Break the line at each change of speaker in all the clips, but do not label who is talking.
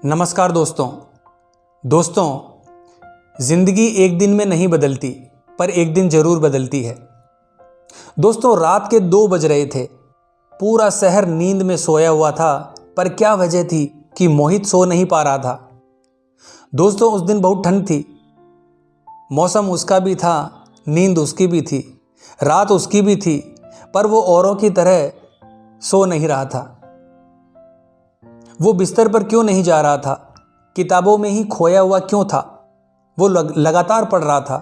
नमस्कार दोस्तों, ज़िंदगी एक दिन में नहीं बदलती पर एक दिन ज़रूर बदलती है। दोस्तों, रात के 2 बज रहे थे। पूरा शहर नींद में सोया हुआ था, पर क्या वजह थी कि मोहित सो नहीं पा रहा था। दोस्तों, उस दिन बहुत ठंड थी। मौसम उसका भी था, नींद उसकी भी थी, रात उसकी भी थी, पर वो औरों की तरह सो नहीं रहा था। वो बिस्तर पर क्यों नहीं जा रहा था? किताबों में ही खोया हुआ क्यों था? वो लगातार पढ़ रहा था।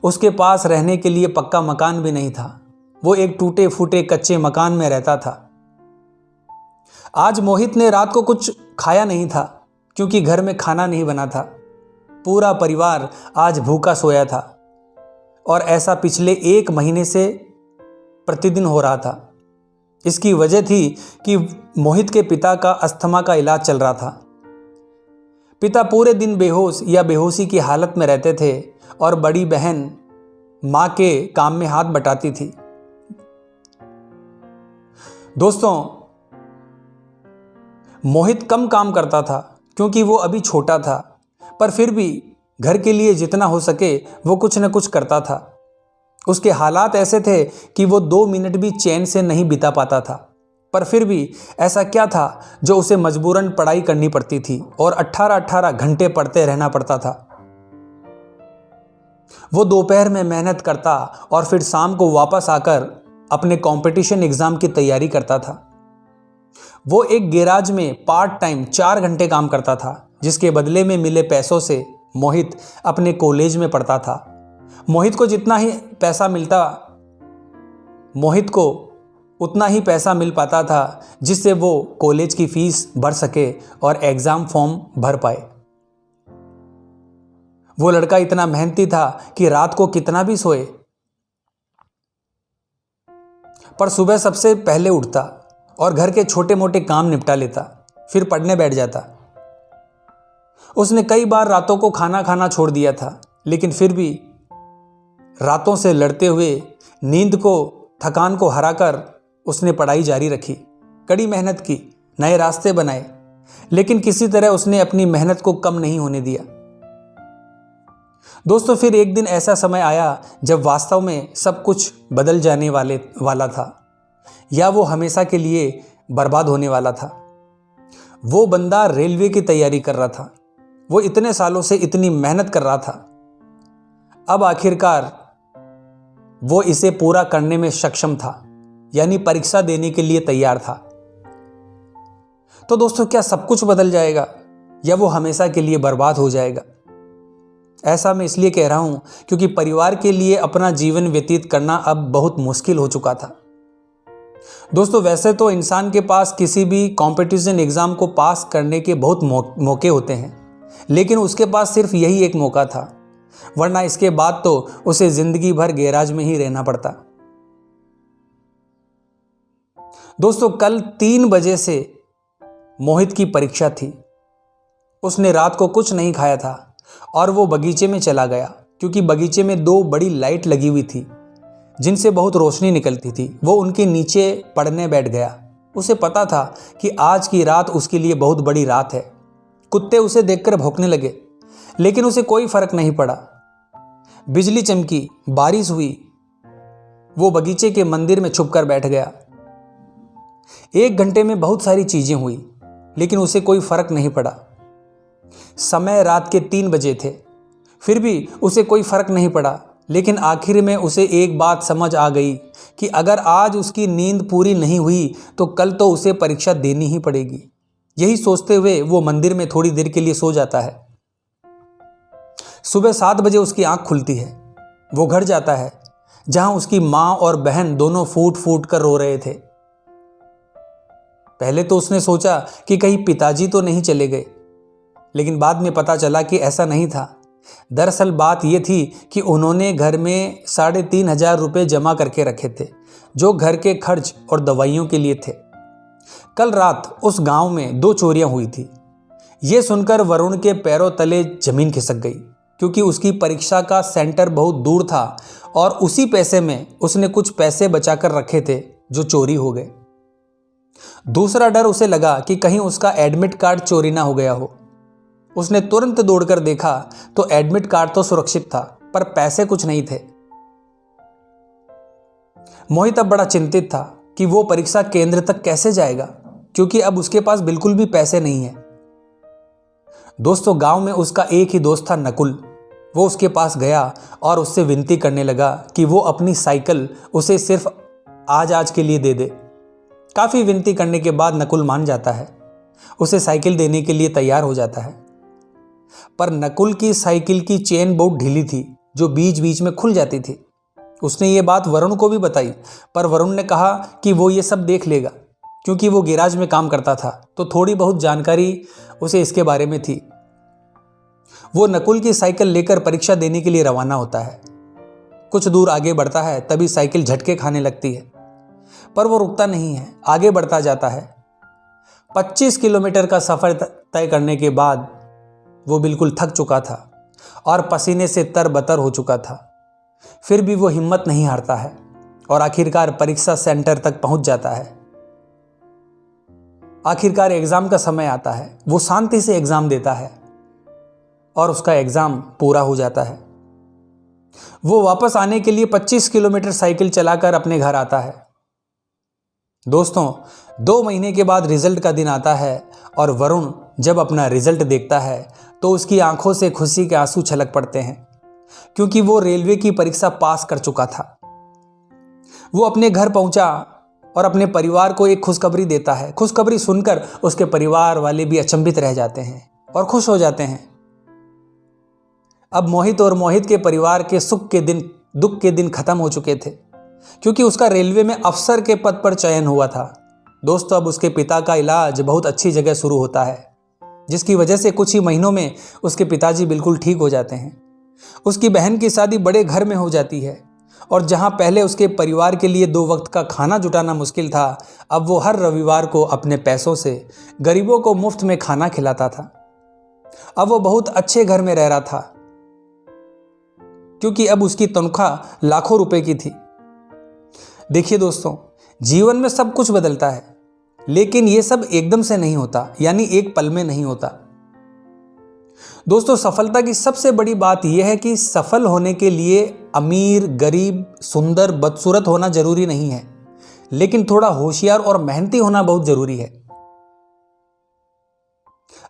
उसके पास रहने के लिए पक्का मकान भी नहीं था। वो एक टूटे फूटे कच्चे मकान में रहता था। आज मोहित ने रात को कुछ खाया नहीं था, क्योंकि घर में खाना नहीं बना था। पूरा परिवार आज भूखा सोया था, और ऐसा पिछले 1 महीने से प्रतिदिन हो रहा था। इसकी वजह थी कि मोहित के पिता का अस्थमा का इलाज चल रहा था। पिता पूरे दिन बेहोश या बेहोशी की हालत में रहते थे, और बड़ी बहन मां के काम में हाथ बटाती थी। दोस्तों, मोहित कम काम करता था क्योंकि वो अभी छोटा था, पर फिर भी घर के लिए जितना हो सके वो कुछ न कुछ करता था। उसके हालात ऐसे थे कि वो 2 मिनट भी चैन से नहीं बिता पाता था, पर फिर भी ऐसा क्या था जो उसे मजबूरन पढ़ाई करनी पड़ती थी और 18-18 घंटे पढ़ते रहना पड़ता था। वो दोपहर में मेहनत करता और फिर शाम को वापस आकर अपने कंपटीशन एग्जाम की तैयारी करता था। वो एक गैराज में पार्ट टाइम 4 घंटे काम करता था, जिसके बदले में मिले पैसों से मोहित अपने कॉलेज में पढ़ता था। मोहित को जितना ही पैसा मिलता, मोहित को उतना ही पैसा मिल पाता था जिससे वो कॉलेज की फीस भर सके और एग्जाम फॉर्म भर पाए। वो लड़का इतना मेहनती था कि रात को कितना भी सोए, पर सुबह सबसे पहले उठता और घर के छोटे मोटे काम निपटा लेता, फिर पढ़ने बैठ जाता। उसने कई बार रातों को खाना खाना छोड़ दिया था, लेकिन फिर भी रातों से लड़ते हुए नींद को, थकान को हराकर उसने पढ़ाई जारी रखी। कड़ी मेहनत की, नए रास्ते बनाए, लेकिन किसी तरह उसने अपनी मेहनत को कम नहीं होने दिया। दोस्तों, फिर एक दिन ऐसा समय आया जब वास्तव में सब कुछ बदल जाने वाला था, या वो हमेशा के लिए बर्बाद होने वाला था। वो बंदा रेलवे की तैयारी कर रहा था। वो इतने सालों से इतनी मेहनत कर रहा था। अब आखिरकार वो इसे पूरा करने में सक्षम था, यानी परीक्षा देने के लिए तैयार था। तो दोस्तों, क्या सब कुछ बदल जाएगा या वो हमेशा के लिए बर्बाद हो जाएगा? ऐसा मैं इसलिए कह रहा हूं क्योंकि परिवार के लिए अपना जीवन व्यतीत करना अब बहुत मुश्किल हो चुका था। दोस्तों, वैसे तो इंसान के पास किसी भी कंपटीशन एग्जाम को पास करने के बहुत मौके होते हैं, लेकिन उसके पास सिर्फ यही एक मौका था, वरना इसके बाद तो उसे जिंदगी भर गैराज में ही रहना पड़ता। दोस्तों, कल 3 बजे से मोहित की परीक्षा थी। उसने रात को कुछ नहीं खाया था और वो बगीचे में चला गया, क्योंकि बगीचे में 2 बड़ी लाइट लगी हुई थी जिनसे बहुत रोशनी निकलती थी। वो उनके नीचे पढ़ने बैठ गया। उसे पता था कि आज की रात उसके लिए बहुत बड़ी रात है। कुत्ते उसे देखकर भौंकने लगे, लेकिन उसे कोई फर्क नहीं पड़ा। बिजली चमकी, बारिश हुई। वो बगीचे के मंदिर में छुपकर बैठ गया। 1 घंटे में बहुत सारी चीजें हुई, लेकिन उसे कोई फर्क नहीं पड़ा। समय रात के 3 बजे थे, फिर भी उसे कोई फर्क नहीं पड़ा। लेकिन आखिर में उसे एक बात समझ आ गई कि अगर आज उसकी नींद पूरी नहीं हुई तो कल तो उसे परीक्षा देनी ही पड़ेगी। यही सोचते हुए वो मंदिर में थोड़ी देर के लिए सो जाता है। सुबह 7 बजे उसकी आंख खुलती है। वो घर जाता है जहां उसकी मां और बहन दोनों फूट फूट कर रो रहे थे। पहले तो उसने सोचा कि कहीं पिताजी तो नहीं चले गए, लेकिन बाद में पता चला कि ऐसा नहीं था। दरअसल बात यह थी कि उन्होंने घर में 3,500 रुपये जमा करके रखे थे, जो घर के खर्च और दवाइयों के लिए थे। कल रात उस गांव में 2 चोरियां हुई थी। ये सुनकर वरुण के पैरों तले जमीन खिसक गई, क्योंकि उसकी परीक्षा का सेंटर बहुत दूर था और उसी पैसे में उसने कुछ पैसे बचाकर रखे थे जो चोरी हो गए। दूसरा डर उसे लगा कि कहीं उसका एडमिट कार्ड चोरी ना हो गया हो। उसने तुरंत दौड़कर देखा तो एडमिट कार्ड तो सुरक्षित था, पर पैसे कुछ नहीं थे। मोहित अब बड़ा चिंतित था कि वो परीक्षा केंद्र तक कैसे जाएगा, क्योंकि अब उसके पास बिल्कुल भी पैसे नहीं है। दोस्तों, गांव में उसका एक ही दोस्त था, नकुल। वो उसके पास गया और उससे विनती करने लगा कि वो अपनी साइकिल उसे सिर्फ आज के लिए दे दे। काफ़ी विनती करने के बाद नकुल मान जाता है, उसे साइकिल देने के लिए तैयार हो जाता है। पर नकुल की साइकिल की चेन बहुत ढीली थी, जो बीच बीच में खुल जाती थी। उसने ये बात वरुण को भी बताई, पर वरुण ने कहा कि वो ये सब देख लेगा, क्योंकि वो गैराज में काम करता था, तो थोड़ी बहुत जानकारी उसे इसके बारे में थी। वो नकुल की साइकिल लेकर परीक्षा देने के लिए रवाना होता है। कुछ दूर आगे बढ़ता है, तभी साइकिल झटके खाने लगती है, पर वो रुकता नहीं है, आगे बढ़ता जाता है। 25 किलोमीटर का सफर तय करने के बाद वो बिल्कुल थक चुका था और पसीने से तरबतर हो चुका था। फिर भी वो हिम्मत नहीं हारता है और आखिरकार परीक्षा सेंटर तक पहुंच जाता है। आखिरकार एग्जाम का समय आता है। वो शांति से एग्जाम देता है और उसका एग्जाम पूरा हो जाता है। वो वापस आने के लिए 25 किलोमीटर साइकिल चलाकर अपने घर आता है। दोस्तों, 2 महीने के बाद रिजल्ट का दिन आता है और वरुण जब अपना रिजल्ट देखता है तो उसकी आंखों से खुशी के आंसू छलक पड़ते हैं, क्योंकि वो रेलवे की परीक्षा पास कर चुका था। वो अपने घर पहुंचा और अपने परिवार को एक खुशखबरी देता है। खुशखबरी सुनकर उसके परिवार वाले भी अचंभित रह जाते हैं और खुश हो जाते हैं। अब मोहित और मोहित के परिवार के दुख के दिन खत्म हो चुके थे, क्योंकि उसका रेलवे में अफसर के पद पर चयन हुआ था। दोस्तों, अब उसके पिता का इलाज बहुत अच्छी जगह शुरू होता है, जिसकी वजह से कुछ ही महीनों में उसके पिताजी बिल्कुल ठीक हो जाते हैं। उसकी बहन की शादी बड़े घर में हो जाती है और जहां पहले उसके परिवार के लिए 2 वक्त का खाना जुटाना मुश्किल था, अब वो हर रविवार को अपने पैसों से गरीबों को मुफ्त में खाना खिलाता था। अब वो बहुत अच्छे घर में रह रहा था, क्योंकि अब उसकी तनख्वाह लाखों रुपए की थी। देखिए दोस्तों, जीवन में सब कुछ बदलता है, लेकिन ये सब एकदम से नहीं होता, यानी एक पल में नहीं होता। दोस्तों, सफलता की सबसे बड़ी बात यह है कि सफल होने के लिए अमीर, गरीब, सुंदर, बदसूरत होना जरूरी नहीं है, लेकिन थोड़ा होशियार और मेहनती होना बहुत जरूरी है।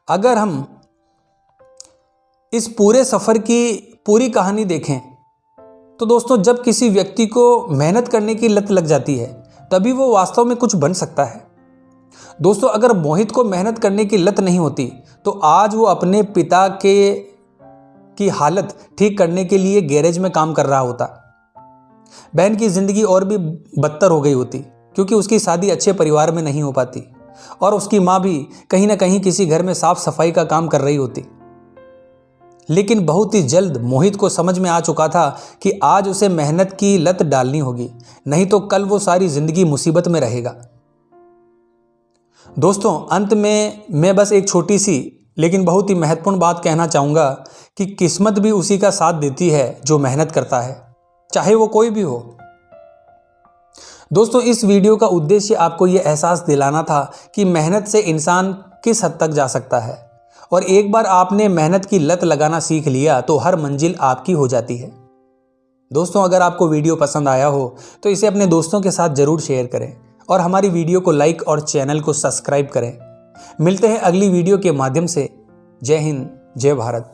अगर हम इस पूरे सफर की पूरी कहानी देखें तो दोस्तों, जब किसी व्यक्ति को मेहनत करने की लत लग जाती है, तभी वो वास्तव में कुछ बन सकता है। दोस्तों, अगर मोहित को मेहनत करने की लत नहीं होती तो आज वो अपने पिता की हालत ठीक करने के लिए गैरेज में काम कर रहा होता। बहन की जिंदगी और भी बदतर हो गई होती, क्योंकि उसकी शादी अच्छे परिवार में नहीं हो पाती और उसकी माँ भी कहीं ना कहीं किसी घर में साफ सफाई का काम कर रही होती। लेकिन बहुत ही जल्द मोहित को समझ में आ चुका था कि आज उसे मेहनत की लत डालनी होगी, नहीं तो कल वो सारी जिंदगी मुसीबत में रहेगा। दोस्तों, अंत में मैं बस एक छोटी सी लेकिन बहुत ही महत्वपूर्ण बात कहना चाहूँगा कि किस्मत भी उसी का साथ देती है जो मेहनत करता है, चाहे वो कोई भी हो। दोस्तों, इस वीडियो का उद्देश्य आपको ये एहसास दिलाना था कि मेहनत से इंसान किस हद तक जा सकता है, और एक बार आपने मेहनत की लत लगाना सीख लिया तो हर मंजिल आपकी हो जाती है। दोस्तों, अगर आपको वीडियो पसंद आया हो तो इसे अपने दोस्तों के साथ जरूर शेयर करें और हमारी वीडियो को लाइक और चैनल को सब्सक्राइब करें। मिलते हैं अगली वीडियो के माध्यम से। जय हिंद, जय भारत।